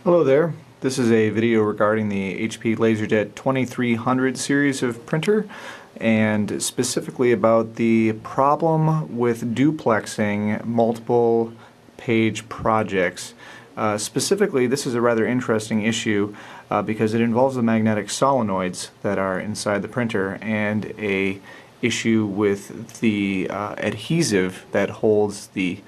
Hello there. This is a video regarding the HP LaserJet 2300 series of printer, and specifically about the problem with duplexing multiple page projects. Specifically, this is a rather interesting issue because it involves the magnetic solenoids that are inside the printer and a issue with the adhesive that holds the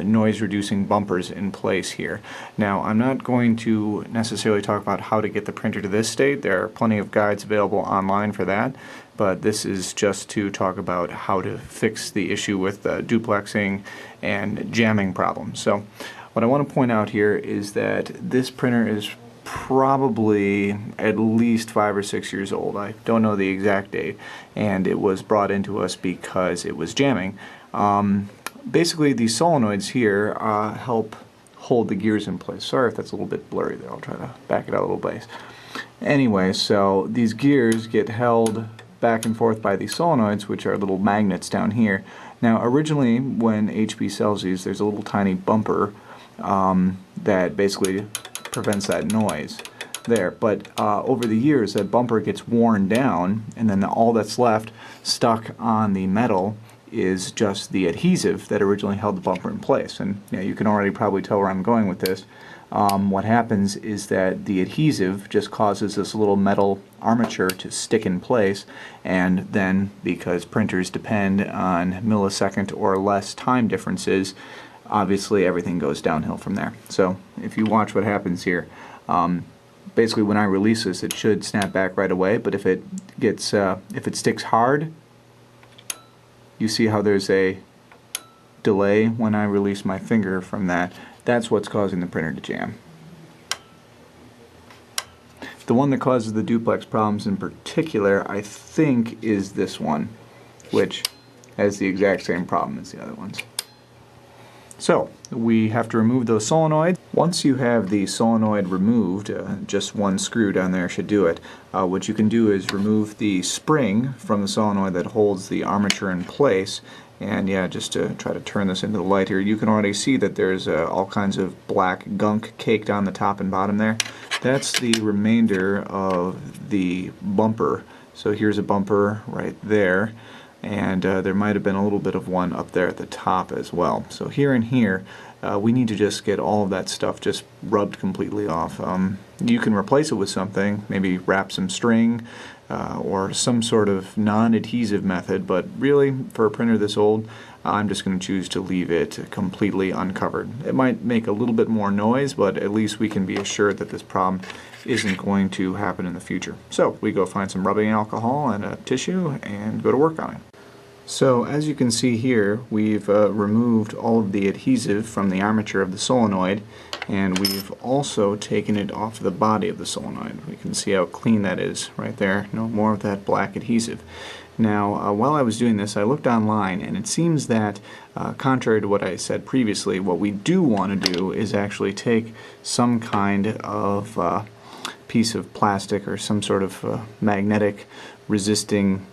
noise-reducing bumpers in place here. Now, I'm not going to necessarily talk about how to get the printer to this state. There are plenty of guides available online for that, but this is just to talk about how to fix the issue with duplexing and jamming problems. So, what I want to point out here is that this printer is probably at least 5 or 6 years old. I don't know the exact date, and it was brought into us because it was jamming. Basically, these solenoids here help hold the gears in place. Sorry if that's a little bit blurry there. I'll try to back it out a little bit. Anyway, so these gears get held back and forth by these solenoids, which are little magnets down here. Now, originally, when HP sells these, there's a little tiny bumper that basically prevents that noise there. But over the years, that bumper gets worn down, and then all that's left stuck on the metal is just the adhesive that originally held the bumper in place. And you can already probably tell where I'm going with this. What happens is that the adhesive just causes this little metal armature to stick in place, and then because printers depend on millisecond or less time differences, obviously everything goes downhill from there. So if you watch what happens here, basically when I release this, it should snap back right away, but if it sticks hard, you see how there's a delay when I release my finger from that. That's what's causing the printer to jam. The one that causes the duplex problems in particular, I think, is this one, which has the exact same problem as the other ones. So, we have to remove those solenoids. Once you have the solenoid removed, just one screw down there should do it. What you can do is remove the spring from the solenoid that holds the armature in place. And yeah, just to try to turn this into the light here, you can already see that there's all kinds of black gunk caked on the top and bottom there. That's the remainder of the bumper. So here's a bumper right there. And there might have been a little bit of one up there at the top as well. So here and here, we need to just get all of that stuff just rubbed completely off. You can replace it with something, maybe wrap some string or some sort of non-adhesive method, but really, for a printer this old, I'm just going to choose to leave it completely uncovered. It might make a little bit more noise, but at least we can be assured that this problem isn't going to happen in the future. So we go find some rubbing alcohol and a tissue and go to work on it. So as you can see here, we've removed all of the adhesive from the armature of the solenoid, and we've also taken it off the body of the solenoid. We can see how clean that is right there. No more of that black adhesive. Now, while I was doing this, I looked online, and it seems that, contrary to what I said previously, what we do want to do is actually take some kind of piece of plastic or some sort of magnetic resisting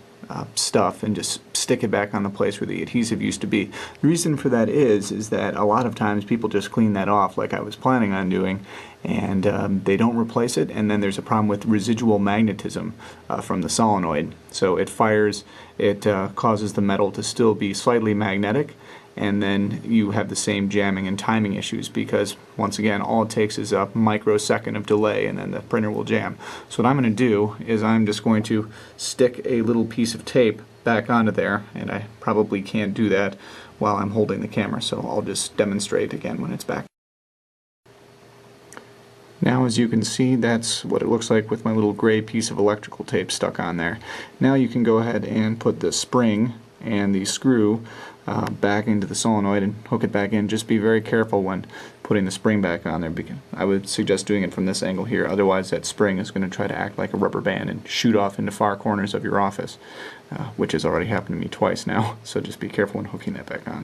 stuff and just stick it back on the place where the adhesive used to be. The reason for that is that a lot of times people just clean that off like I was planning on doing, and they don't replace it, and then there's a problem with residual magnetism from the solenoid. So it fires, it causes the metal to still be slightly magnetic, and then you have the same jamming and timing issues because, once again, all it takes is a microsecond of delay and then the printer will jam. So what I'm going to do is I'm just going to stick a little piece of tape back onto there, and I probably can't do that while I'm holding the camera, so I'll just demonstrate again when it's back. Now, as you can see, that's what it looks like with my little gray piece of electrical tape stuck on there. Now you can go ahead and put the spring and the screw back into the solenoid and hook it back in. Just be very careful when putting the spring back on there, because I would suggest doing it from this angle here, otherwise that spring is going to try to act like a rubber band and shoot off into far corners of your office, which has already happened to me twice now, so just be careful when hooking that back on.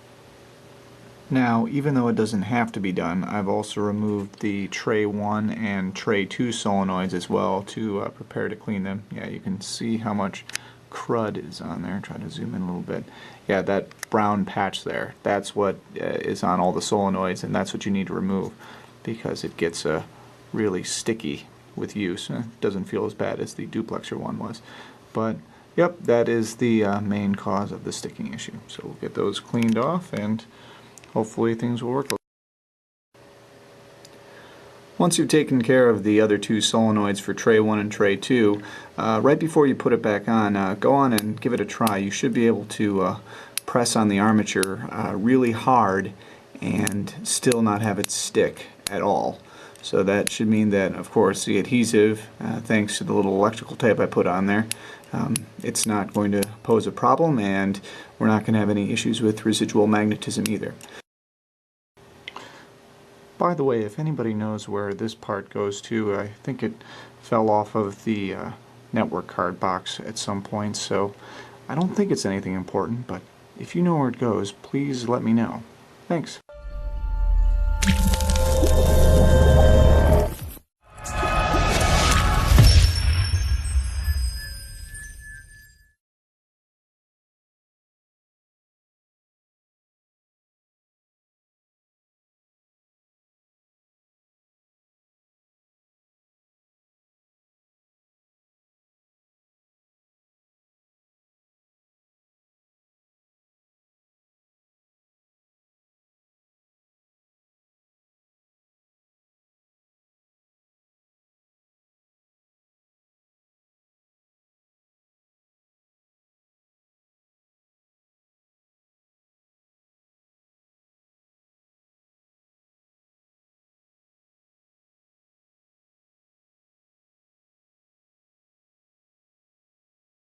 Now, even though it doesn't have to be done, I've also removed the tray 1 and tray 2 solenoids as well to prepare to clean them. Yeah, you can see how much crud is on there. Try to zoom in a little bit. Yeah, that brown patch there, that's what is on all the solenoids, and that's what you need to remove because it gets really sticky with use. It doesn't feel as bad as the duplexer one was. But yep, that is the main cause of the sticking issue. So we'll get those cleaned off and hopefully things will work. Once you've taken care of the other two solenoids for tray 1 and tray 2, right before you put it back on, go on and give it a try. You should be able to press on the armature really hard and still not have it stick at all. So that should mean that, of course, the adhesive, thanks to the little electrical tape I put on there, it's not going to pose a problem, and we're not going to have any issues with residual magnetism either. By the way, if anybody knows where this part goes to, I think it fell off of the network card box at some point, so I don't think it's anything important, but if you know where it goes, please let me know. Thanks.